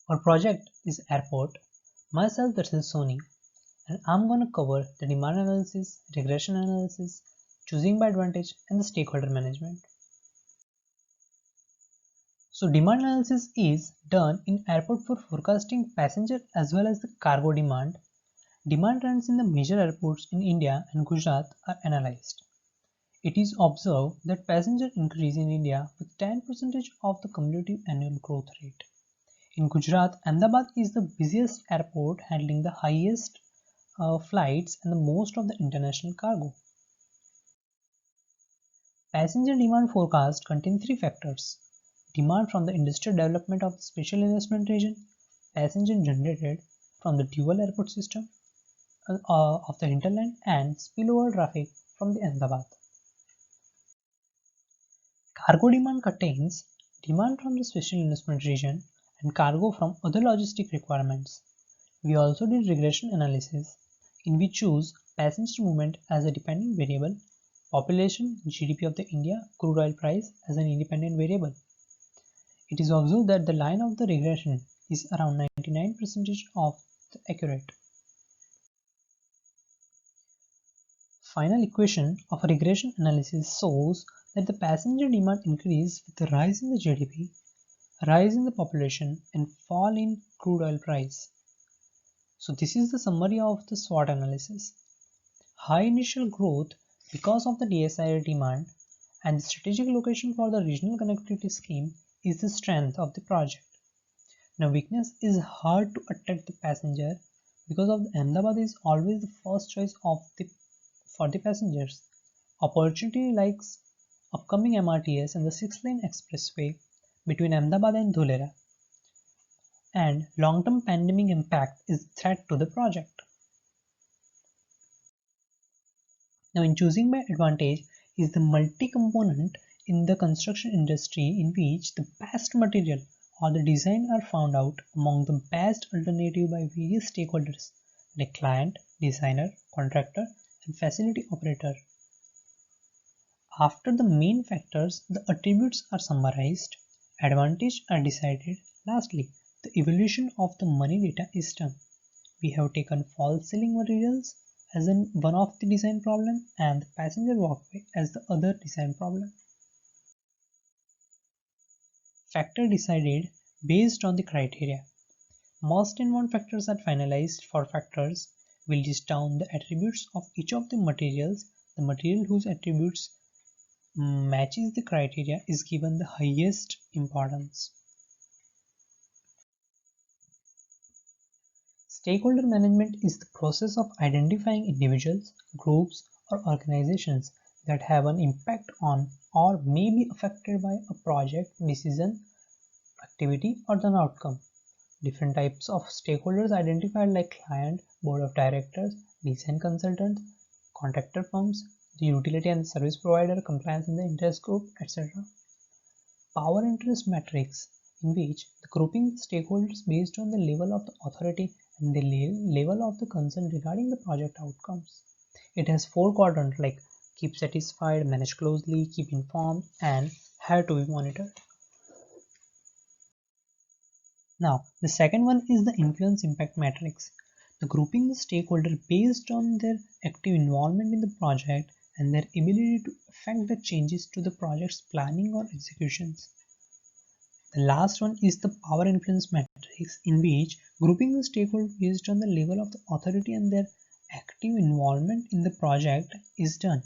Our project is airport. Myself, this is Sony, and I'm going to cover the demand analysis, regression analysis, choosing by advantage, and the stakeholder management. So demand analysis is done in airport for forecasting passenger as well as the cargo demand. Demand trends in the major airports in India and Gujarat are analyzed. It is observed that passenger increase in India with 10% of the cumulative annual growth rate. In Gujarat, Ahmedabad is the busiest airport, handling the highest flights and the most of the international cargo. Passenger demand forecast contains three factors: demand from the industrial development of the special investment region, passenger generated from the dual airport system of the hinterland, and spillover traffic from the Ahmedabad. Cargo demand contains demand from the special investment region and cargo from other logistic requirements. We also did regression analysis in which we choose passenger movement as a dependent variable, population, GDP of the India, crude oil price as an independent variable. It is observed that the line of the regression is around 99% of the accurate. Final equation of a regression analysis shows that the passenger demand increase with the rise in the GDP, rise in the population, and fall in crude oil price. So this is the summary of the SWOT analysis. High initial growth because of the DSIR demand and the strategic location for the regional connectivity scheme is the strength of the project. Now weakness is hard to attract the passenger because of the Ahmedabad is always the first choice for the passengers. Opportunity like upcoming MRTS and the 6-lane expressway between Ahmedabad and Dholera, and long-term pandemic impact is a threat to the project. Now in choosing by advantage is the multi-component in the construction industry in which the best material or the design are found out among the best alternative by various stakeholders like client, designer, contractor, and facility operator. After the main factors, the attributes are summarized, advantages are decided. Lastly, the evaluation of the money data is done. We have taken false ceiling materials as one of the design problem and the passenger walkway as the other design problem. Factor decided based on the criteria. Most inbound factors are finalized for factors. Will list down the attributes of each of the materials. The material whose attributes matches the criteria is given the highest importance. Stakeholder management is the process of identifying individuals, groups, or organizations that have an impact on or may be affected by a project, decision, activity, or an outcome. Different types of stakeholders identified like client, board of directors, design consultants, contractor firms, the utility and service provider, compliance and the interest group, etc. Power interest matrix, in which the grouping stakeholders based on the level of the authority and the level of the concern regarding the project outcomes. It has 4 quadrants like keep satisfied, manage closely, keep informed, and have to be monitored. Now, the second one is the influence impact matrix. The grouping the stakeholder based on their active involvement in the project and their ability to affect the changes to the project's planning or executions. The last one is the power influence matrix, in which grouping the stakeholders based on the level of the authority and their active involvement in the project is done.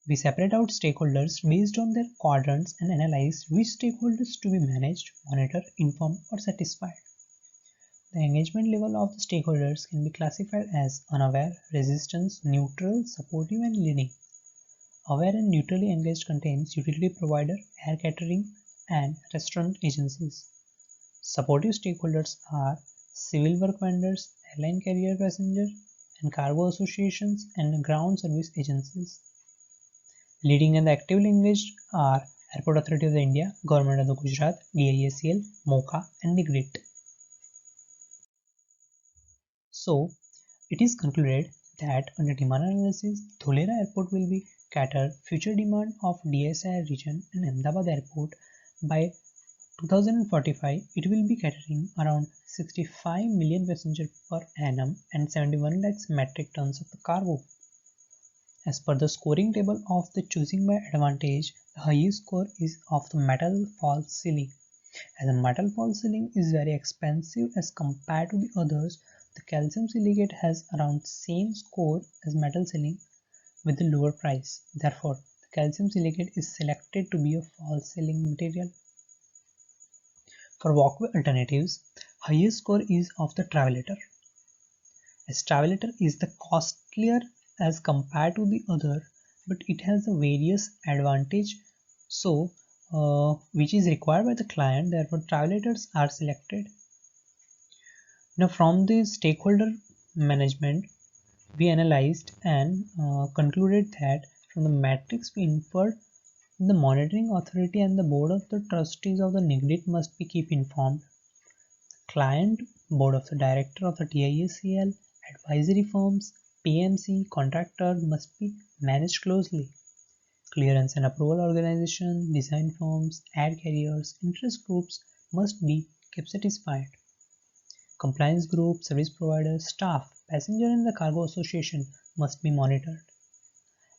We separate out stakeholders based on their quadrants and analyze which stakeholders to be managed, monitored, informed, or satisfied. The engagement level of the stakeholders can be classified as unaware, resistance, neutral, supportive, and leading. Aware and neutrally engaged contains utility provider, air catering, and restaurant agencies. Supportive stakeholders are civil work vendors, airline carrier passenger and cargo associations, and ground service agencies. Leading and actively engaged are Airport Authority of India, Government of the Gujarat, DIACL, MOCA, and NIGRIT. So, it is concluded that under demand analysis, Dholera Airport will be cater future demand of DSIR region and Ahmedabad Airport by 2045, it will be catering around 65 million passengers per annum and 71 lakhs metric tons of the cargo. As per the scoring table of the choosing by advantage, the highest score is of the metal false ceiling. As a metal false ceiling is very expensive as compared to the others, the calcium silicate has around same score as metal ceiling with the lower price. Therefore, the calcium silicate is selected to be a false ceiling material. For walkway alternatives, highest score is of the travelator. As travelator is the costlier as compared to the other, but it has a various advantage which is required by the client, therefore travelators are selected. Now from the stakeholder management, we analyzed and concluded that from the matrix we inferred the monitoring authority and the board of the trustees of the NIGDIT must be keep informed. Client, board of the director of the DIACL, advisory firms, PMC, contractor must be managed closely. Clearance and approval organization, design firms, ad carriers, interest groups must be kept satisfied. Compliance group, service providers, staff, passenger and the cargo association must be monitored.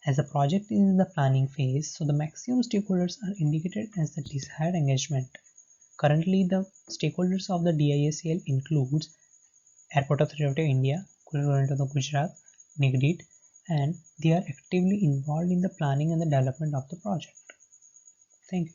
As the project is in the planning phase, so the maximum stakeholders are indicated as the desired engagement. Currently, the stakeholders of the DIACL includes Airport Authority of India, Government of Gujarat, NIGDIT, and they are actively involved in the planning and the development of the project. Thank you.